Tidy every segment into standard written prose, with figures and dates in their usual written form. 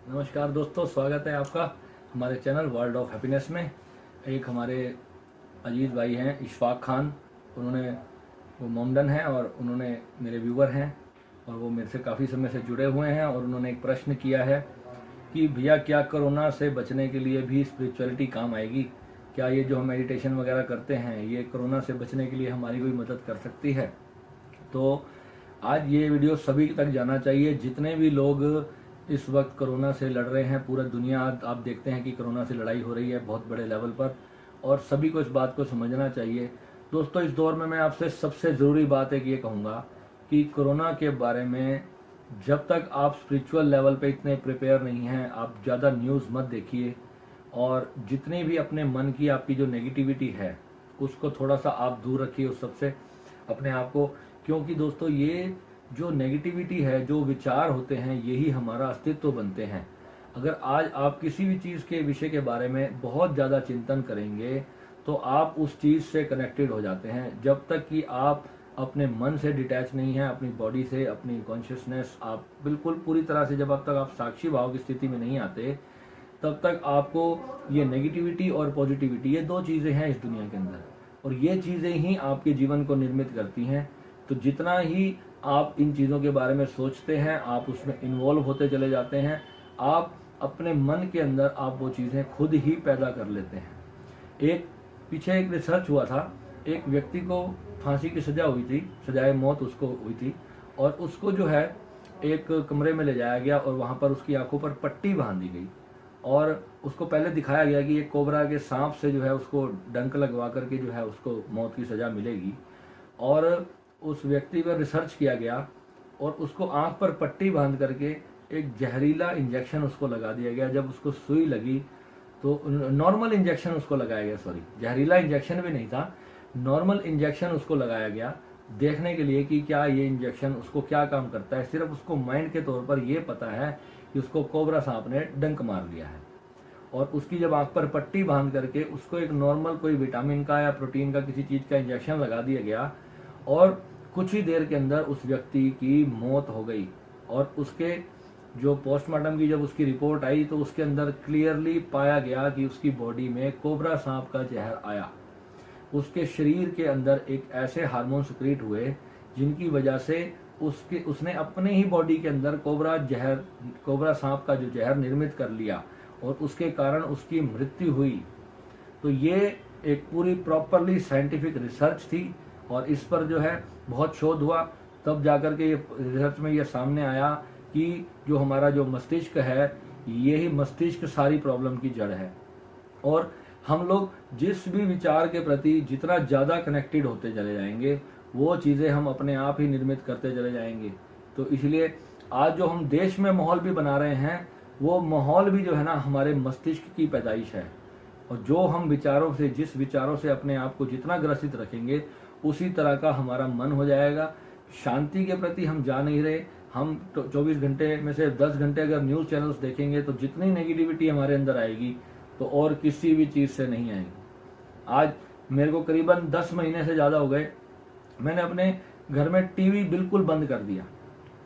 नमस्कार दोस्तों, स्वागत है आपका हमारे चैनल वर्ल्ड ऑफ हैप्पीनेस में। एक हमारे अजीज़ भाई हैं इशफाक खान, वो मोमडन हैं और उन्होंने मेरे व्यूवर हैं और वो मेरे से काफ़ी समय से जुड़े हुए हैं और उन्होंने एक प्रश्न किया है कि भैया क्या कोरोना से बचने के लिए भी स्पिरिचुअलिटी काम आएगी? क्या ये जो हम मेडिटेशन वगैरह करते हैं ये कोरोना से बचने के लिए हमारी कोई मदद कर सकती है? तो आज ये वीडियो सभी तक जाना चाहिए, जितने भी लोग इस वक्त कोरोना से लड़ रहे हैं। पूरा दुनिया आप देखते हैं कि कोरोना से लड़ाई हो रही है बहुत बड़े लेवल पर और सभी को इस बात को समझना चाहिए। दोस्तों, इस दौर में मैं आपसे सबसे ज़रूरी बात एक ये कहूँगा कि कोरोना के बारे में जब तक आप स्पिरिचुअल लेवल पे इतने प्रिपेयर नहीं हैं, आप ज़्यादा न्यूज़ मत देखिए और जितनी भी अपने मन की आपकी जो नेगेटिविटी है उसको थोड़ा सा आप दूर रखिए उस सबसे अपने आप को। क्योंकि दोस्तों, ये जो नेगेटिविटी है, जो विचार होते हैं, यही हमारा अस्तित्व बनते हैं। अगर आज आप किसी भी चीज़ के विषय के बारे में बहुत ज़्यादा चिंतन करेंगे तो आप उस चीज़ से कनेक्टेड हो जाते हैं। जब तक कि आप अपने मन से डिटैच नहीं हैं, अपनी बॉडी से, अपनी कॉन्शियसनेस, आप बिल्कुल पूरी तरह से जब तक आप साक्षी भाव की स्थिति में नहीं आते, तब तक आपको ये नेगेटिविटी और पॉजिटिविटी, ये दो चीज़ें हैं इस दुनिया के अंदर और ये चीज़ें ही आपके जीवन को निर्मित करती हैं। तो जितना ही आप इन चीज़ों के बारे में सोचते हैं, आप उसमें इन्वॉल्व होते चले जाते हैं, आप अपने मन के अंदर आप वो चीज़ें खुद ही पैदा कर लेते हैं। पीछे एक रिसर्च हुआ था, एक व्यक्ति को फांसी की सजा हुई थी, सजाए मौत उसको हुई थी और उसको जो है एक कमरे में ले जाया गया और वहाँ पर उसकी आंखों पर पट्टी बांध दी गई और उसको पहले दिखाया गया कि एक कोबरा के सांप से जो है उसको डंक लगवा करके जो है उसको मौत की सजा मिलेगी। और उस व्यक्ति पर रिसर्च किया गया और उसको आंख पर पट्टी बांध करके एक जहरीला इंजेक्शन उसको लगा दिया गया। जब उसको सुई लगी तो नॉर्मल इंजेक्शन उसको लगाया गया, सॉरी, जहरीला इंजेक्शन भी नहीं था, नॉर्मल इंजेक्शन उसको लगाया गया देखने के लिए कि क्या ये इंजेक्शन उसको क्या काम करता है। सिर्फ उसको माइंड के तौर पर यह पता है कि उसको कोबरा सांप ने डंक मार दिया है और उसकी जब आंख पर पट्टी बांध करके उसको एक नॉर्मल कोई विटामिन का या प्रोटीन का किसी चीज़ का इंजेक्शन लगा दिया गया और कुछ ही देर के अंदर उस व्यक्ति की मौत हो गई। और उसके जो पोस्टमार्टम की जब उसकी रिपोर्ट आई तो उसके अंदर क्लियरली पाया गया कि उसकी बॉडी में कोबरा सांप का जहर आया। उसके शरीर के अंदर एक ऐसे हार्मोन सिक्रीट हुए जिनकी वजह से उसने अपने ही बॉडी के अंदर कोबरा सांप का जो जहर निर्मित कर लिया और उसके कारण उसकी मृत्यु हुई। तो ये एक पूरी प्रॉपरली साइंटिफिक रिसर्च थी और इस पर जो है बहुत शोध हुआ, तब जाकर के ये रिसर्च में ये सामने आया कि जो हमारा जो मस्तिष्क है, यही मस्तिष्क सारी प्रॉब्लम की जड़ है। और हम लोग जिस भी विचार के प्रति जितना ज़्यादा कनेक्टेड होते चले जाएंगे, वो चीज़ें हम अपने आप ही निर्मित करते चले जाएंगे। तो इसलिए आज जो हम देश में माहौल भी बना रहे हैं, वो माहौल भी जो है ना हमारे मस्तिष्क की पैदाइश है। और जो हम विचारों से, जिस विचारों से अपने आप को जितना ग्रसित रखेंगे, उसी तरह का हमारा मन हो जाएगा। शांति के प्रति हम जा नहीं रहे। हम 24 घंटे में से 10 घंटे अगर न्यूज़ चैनल्स देखेंगे तो जितनी नेगेटिविटी हमारे अंदर आएगी तो और किसी भी चीज़ से नहीं आएगी। आज मेरे को करीबन 10 महीने से ज़्यादा हो गए, मैंने अपने घर में टीवी बिल्कुल बंद कर दिया।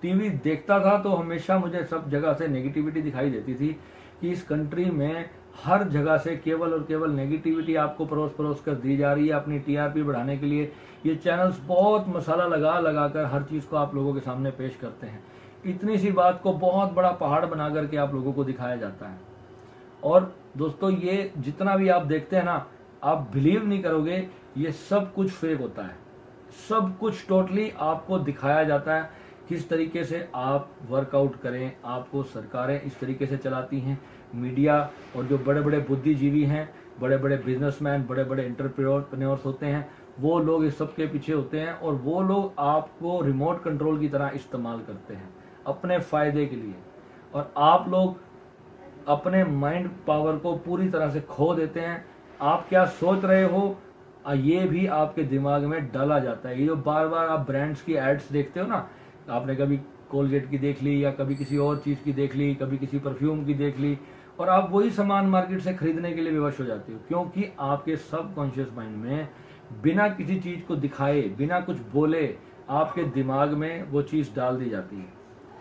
टीवी देखता था तो हमेशा मुझे सब जगह से नेगेटिविटी दिखाई देती थी कि इस कंट्री में हर जगह से केवल और केवल नेगेटिविटी आपको परोस परोस कर दी जा रही है अपनी टीआरपी बढ़ाने के लिए। ये चैनल्स बहुत मसाला लगा लगा कर हर चीज़ को आप लोगों के सामने पेश करते हैं। इतनी सी बात को बहुत बड़ा पहाड़ बना करके आप लोगों को दिखाया जाता है। और दोस्तों, ये जितना भी आप देखते हैं ना, आप बिलीव नहीं करोगे, ये सब कुछ फेक होता है। सब कुछ टोटली आपको दिखाया जाता है किस तरीके से आप वर्कआउट करें। आपको सरकारें इस तरीके से चलाती हैं, मीडिया और जो बड़े बड़े बुद्धिजीवी हैं, बड़े बड़े बिजनेसमैन, बड़े बड़े एंटरप्रेन्योर्स होते हैं, वो लोग इस सब के पीछे होते हैं और वो लोग आपको रिमोट कंट्रोल की तरह इस्तेमाल करते हैं अपने फ़ायदे के लिए। और आप लोग अपने माइंड पावर को पूरी तरह से खो देते हैं। आप क्या सोच रहे हो ये भी आपके दिमाग में डाला जाता है। ये जो बार बार आप ब्रांड्स की एड्स देखते हो ना, आपने कभी कोलगेट की देख ली या कभी किसी और चीज़ की देख ली, कभी किसी परफ्यूम की देख ली और आप वही सामान मार्केट से खरीदने के लिए विवश हो जाते हो, क्योंकि आपके सबकॉन्शियस माइंड में बिना किसी चीज़ को दिखाए, बिना कुछ बोले, आपके दिमाग में वो चीज़ डाल दी जाती है।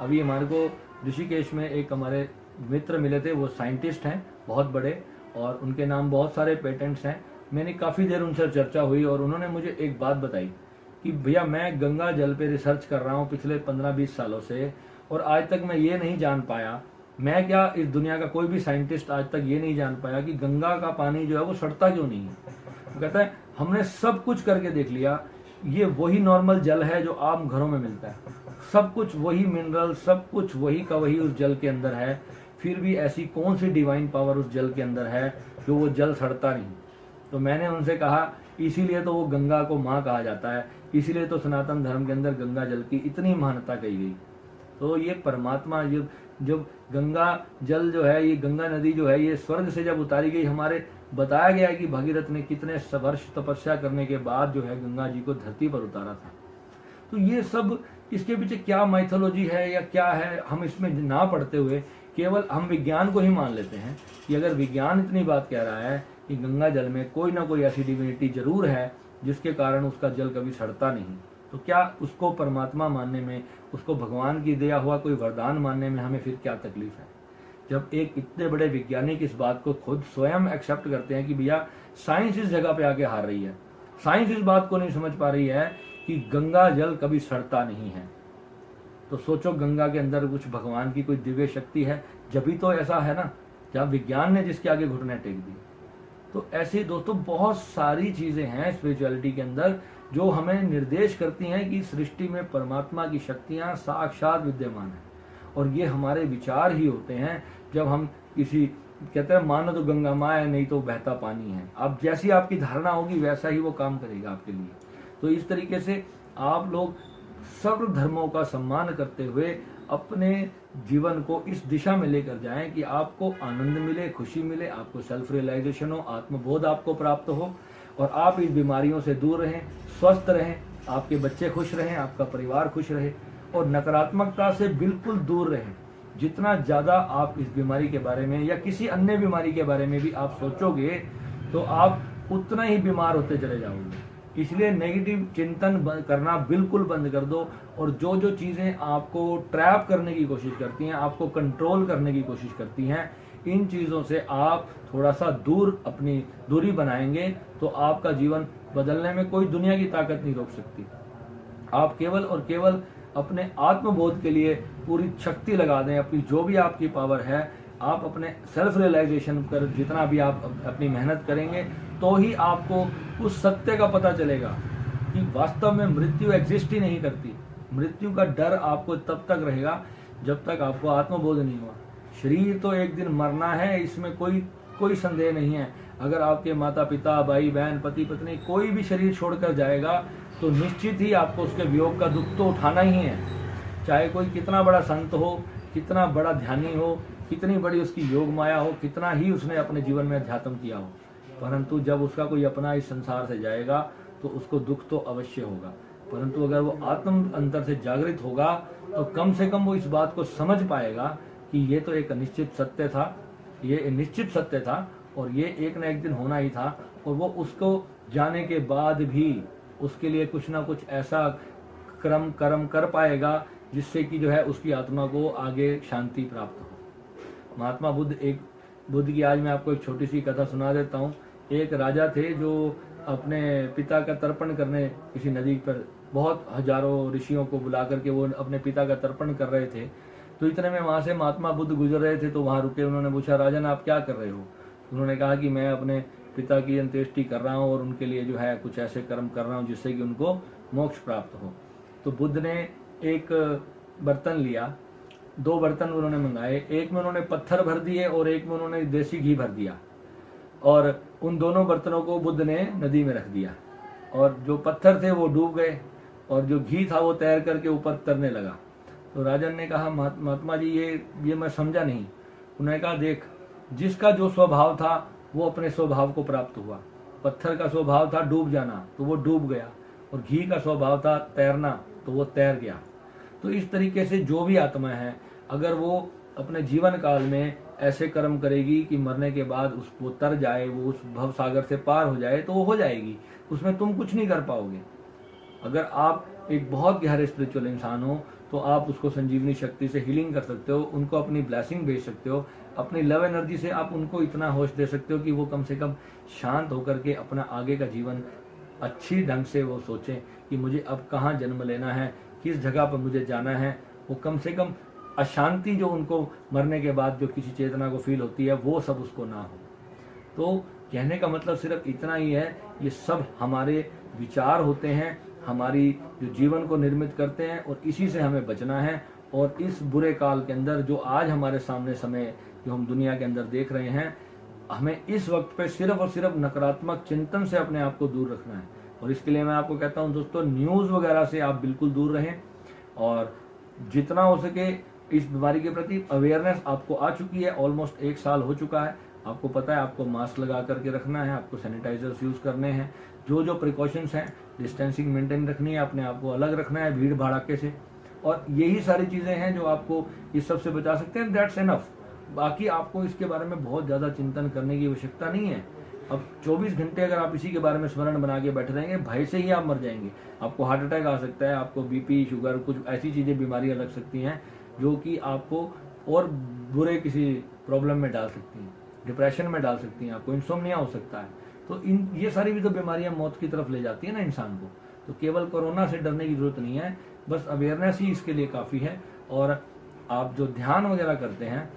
अभी हमारे को ऋषिकेश में एक हमारे मित्र मिले थे, वो साइंटिस्ट हैं बहुत बड़े और उनके नाम बहुत सारे पेटेंट्स हैं। मैंने काफ़ी देर उनसे चर्चा हुई और उन्होंने मुझे एक बात बताई कि भैया मैं गंगा जल पे रिसर्च कर रहा हूँ पिछले 15-20 सालों से और आज तक मैं ये नहीं जान पाया, मैं क्या इस दुनिया का कोई भी साइंटिस्ट आज तक ये नहीं जान पाया कि गंगा का पानी जो है वो सड़ता क्यों नहीं है। वो कहता है हमने सब कुछ करके देख लिया, ये वही नॉर्मल जल है जो आम घरों में मिलता है, सब कुछ वही मिनरल, सब कुछ वही का वही उस जल के अंदर है, फिर भी ऐसी कौन सी डिवाइन पावर उस जल के अंदर है जो वो जल सड़ता नहीं। तो मैंने उनसे कहा इसीलिए तो वो गंगा को माँ कहा जाता है, इसीलिए तो सनातन धर्म के अंदर गंगा जल की इतनी महानता कही गई। तो ये परमात्मा जब गंगा जल जो है, ये गंगा नदी जो है, ये स्वर्ग से जब उतारी गई, हमारे बताया गया है कि भगीरथ ने कितने वर्ष तपस्या करने के बाद जो है गंगा जी को धरती पर उतारा था। तो ये सब इसके पीछे क्या माइथोलॉजी है या क्या है, हम इसमें ना पढ़ते हुए केवल हम विज्ञान को ही मान लेते हैं कि अगर विज्ञान इतनी बात कह रहा है कि गंगा जल में कोई ना कोई ऐसी डिविनिटी जरूर है जिसके कारण उसका जल कभी सड़ता नहीं, तो क्या उसको परमात्मा मानने में, उसको भगवान की दिया हुआ कोई वरदान मानने में हमें फिर क्या तकलीफ है। जब एक इतने बड़े वैज्ञानिक इस बात को खुद स्वयं एक्सेप्ट करते हैं कि भैया साइंस इस जगह पे आके हार रही है, साइंस इस बात को नहीं समझ पा रही है कि गंगा जल कभी सड़ता नहीं है, तो सोचो गंगा के अंदर कुछ भगवान की कोई दिव्य शक्ति है, जब भी तो ऐसा है ना, जब विज्ञान ने जिसके आगे घुटने टेक दिए। तो ऐसे दोस्तों बहुत सारी चीजें हैं स्पिरिचुअलिटी के अंदर जो हमें निर्देश करती हैं कि सृष्टि में परमात्मा की शक्तियां साक्षात विद्यमान है, और ये हमारे विचार ही होते हैं। जब हम किसी कहते हैं मानो तो गंगा माँ है, नहीं तो बहता पानी है, अब जैसी आपकी धारणा होगी वैसा ही वो काम करेगा आपके लिए। तो इस तरीके से आप लोग सर्व धर्मों का सम्मान करते हुए अपने जीवन को इस दिशा में लेकर जाएं कि आपको आनंद मिले, खुशी मिले, आपको सेल्फ रियलाइजेशन हो, आत्मबोध आपको प्राप्त हो, और आप इस बीमारियों से दूर रहें, स्वस्थ रहें, आपके बच्चे खुश रहें, आपका परिवार खुश रहे, और नकारात्मकता से बिल्कुल दूर रहें। जितना ज़्यादा आप इस बीमारी के बारे में या किसी अन्य बीमारी के बारे में भी आप सोचोगे तो आप उतना ही बीमार होते चले जाओगे। इसलिए नेगेटिव चिंतन करना बिल्कुल बंद कर दो, और जो जो चीज़ें आपको ट्रैप करने की कोशिश करती हैं, आपको कंट्रोल करने की कोशिश करती हैं, इन चीज़ों से आप थोड़ा सा दूर अपनी दूरी बनाएंगे तो आपका जीवन बदलने में कोई दुनिया की ताकत नहीं रोक सकती। आप केवल और केवल अपने आत्मबोध के लिए पूरी शक्ति लगा दें, अपनी जो भी आपकी पावर है, आप अपने सेल्फ रियलाइजेशन पर जितना भी आप अपनी मेहनत करेंगे तो ही आपको उस सत्य का पता चलेगा कि वास्तव में मृत्यु एग्जिस्ट ही नहीं करती। मृत्यु का डर आपको तब तक रहेगा जब तक आपको आत्मबोध नहीं हुआ। शरीर तो एक दिन मरना है, इसमें कोई संदेह नहीं है। अगर आपके माता पिता, भाई बहन, पति पत्नी कोई भी शरीर छोड़कर जाएगा तो निश्चित ही आपको उसके वियोग का दुख तो उठाना ही है, चाहे कोई कितना बड़ा संत हो, कितना बड़ा ध्यानी हो, कितनी बड़ी उसकी योग माया हो, कितना ही उसने अपने जीवन में अध्यात्म किया हो, परंतु जब उसका कोई अपना इस संसार से जाएगा तो उसको दुख तो अवश्य होगा। परंतु अगर वो आत्म अंतर से जागृत होगा तो कम से कम वो इस बात को समझ पाएगा कि ये तो एक अनिश्चित सत्य था, ये निश्चित सत्य था, और ये एक न एक दिन होना ही था, और वो उसको जाने के बाद भी उसके लिए कुछ ना कुछ ऐसा कर्म कर पाएगा जिससे कि जो है उसकी आत्मा को आगे शांति प्राप्त हो। महात्मा बुद्ध की आज मैं आपको एक छोटी सी कथा सुना देता हूँ। एक राजा थे जो अपने पिता का तर्पण करने किसी नदी पर बहुत हजारों ऋषियों को बुला करके वो अपने पिता का तर्पण कर रहे थे। तो इतने में वहाँ से महात्मा बुद्ध गुजर रहे थे, तो वहाँ रुके। उन्होंने पूछा, राजन आप क्या कर रहे हो? उन्होंने कहा कि मैं अपने पिता की अंत्येष्टि कर रहा हूँ और उनके लिए जो है कुछ ऐसे कर्म कर रहा हूँ जिससे कि उनको मोक्ष प्राप्त हो। तो बुद्ध ने एक बर्तन लिया, 2 बर्तन उन्होंने मंगाए, एक में उन्होंने पत्थर भर दिए और एक में उन्होंने देसी घी भर दिया, और उन दोनों बर्तनों को बुद्ध ने नदी में रख दिया, और जो पत्थर थे वो डूब गए और जो घी था वो तैर करके ऊपर तरने लगा। तो राजन ने कहा, महात्मा जी ये मैं समझा नहीं। उन्होंने कहा, देख, जिसका जो स्वभाव था वो अपने स्वभाव को प्राप्त हुआ। पत्थर का स्वभाव था डूब जाना तो वो डूब गया, और घी का स्वभाव था तैरना तो वो तैर गया। तो इस तरीके से जो भी आत्मा है, अगर वो अपने जीवन काल में ऐसे कर्म करेगी कि मरने के बाद वो तर जाए, वो उस भव सागर से पार हो जाए, तो वो हो जाएगी, उसमें तुम कुछ नहीं कर पाओगे। अगर आप एक बहुत गहरे स्पिरिचुअल इंसान हो तो आप उसको संजीवनी शक्ति से हीलिंग कर सकते हो, उनको अपनी ब्लेसिंग भेज सकते हो, अपनी लव एनर्जी से आप उनको इतना होश दे सकते हो कि वो कम से कम शांत होकर के अपना आगे का जीवन अच्छी ढंग से वो सोचें कि मुझे अब कहाँ जन्म लेना है, किस जगह पर मुझे जाना है। वो कम से कम अशांति जो उनको मरने के बाद जो किसी चेतना को फील होती है वो सब उसको ना हो। तो कहने का मतलब सिर्फ इतना ही है, ये सब हमारे विचार होते हैं, हमारी जो जीवन को निर्मित करते हैं, और इसी से हमें बचना है। और इस बुरे काल के अंदर जो आज हमारे सामने समय जो हम दुनिया के अंदर देख रहे हैं, हमें इस वक्त पे सिर्फ और सिर्फ नकारात्मक चिंतन से अपने आप को दूर रखना है। और इसके लिए मैं आपको कहता हूं दोस्तों, न्यूज़ वगैरह से आप बिल्कुल दूर रहें, और जितना हो सके इस बीमारी के प्रति अवेयरनेस आपको आ चुकी है। ऑलमोस्ट 1 साल हो चुका है, आपको पता है आपको मास्क लगा करके रखना है, आपको सैनिटाइजर्स यूज़ करने हैं, जो प्रिकॉशंस हैं, डिस्टेंसिंग मेंटेन रखनी है, अपने आप को अलग रखना है भीड़ भड़ाके से, और यही सारी चीज़ें हैं जो आपको इस सब से बचा सकते हैं। That's enough. बाकी आपको इसके बारे में बहुत ज़्यादा चिंतन करने की आवश्यकता नहीं है। अब 24 घंटे अगर आप इसी के बारे में स्मरण बना के बैठे रहेंगे, भय से ही आप मर जाएंगे। आपको हार्ट अटैक आ सकता है, आपको बीपी, शुगर, कुछ ऐसी चीज़ें, बीमारियां लग सकती हैं जो कि आपको और बुरे किसी प्रॉब्लम में डाल सकती हैं, डिप्रेशन में डाल सकती हैं, आपको इंसोम्निया हो सकता है। तो ये सारी भी तो बीमारियां मौत की तरफ ले जाती है ना इंसान को। तो केवल कोरोना से डरने की जरूरत नहीं है, बस अवेयरनेस ही इसके लिए काफ़ी है। और आप जो ध्यान वगैरह करते हैं,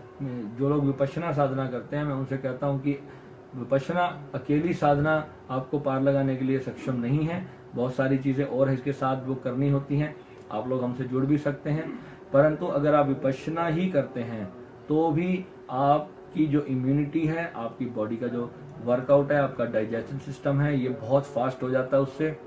जो लोग विपश्यना साधना करते हैं, मैं उनसे कहता हूँ कि विपश्यना अकेली साधना आपको पार लगाने के लिए सक्षम नहीं है। बहुत सारी चीज़ें और इसके साथ वो करनी होती हैं। आप लोग हमसे जुड़ भी सकते हैं, परंतु अगर आप विपश्यना ही करते हैं तो भी आपकी जो इम्यूनिटी है, आपकी बॉडी का जो वर्कआउट है, आपका डाइजेशन सिस्टम है, ये बहुत फास्ट हो जाता है। उससे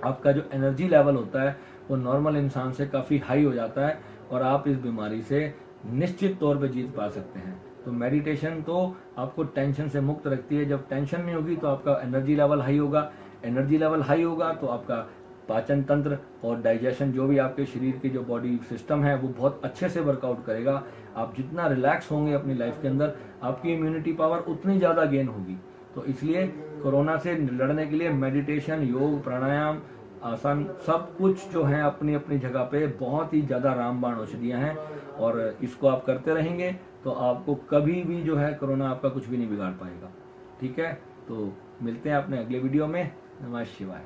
आपका जो एनर्जी लेवल होता है वो नॉर्मल इंसान से काफ़ी हाई हो जाता है, और आप इस बीमारी से निश्चित तौर पे जीत पा सकते हैं। तो मेडिटेशन तो आपको टेंशन से मुक्त रखती है। जब टेंशन नहीं होगी तो आपका एनर्जी लेवल हाई होगा, एनर्जी लेवल हाई होगा तो आपका पाचन तंत्र और डाइजेशन, जो भी आपके शरीर की जो बॉडी सिस्टम है, वो बहुत अच्छे से वर्कआउट करेगा। आप जितना रिलैक्स होंगे अपनी लाइफ के अंदर, आपकी इम्यूनिटी पावर उतनी ज़्यादा गेन होगी। तो इसलिए कोरोना से लड़ने के लिए मेडिटेशन, योग, प्राणायाम, आसन, सब कुछ जो है अपनी अपनी जगह पे बहुत ही ज़्यादा रामबाण औषधियाँ हैं, और इसको आप करते रहेंगे तो आपको कभी भी जो है कोरोना आपका कुछ भी नहीं बिगाड़ पाएगा। ठीक है, तो मिलते हैं अपने अगले वीडियो में। नमः शिवाय।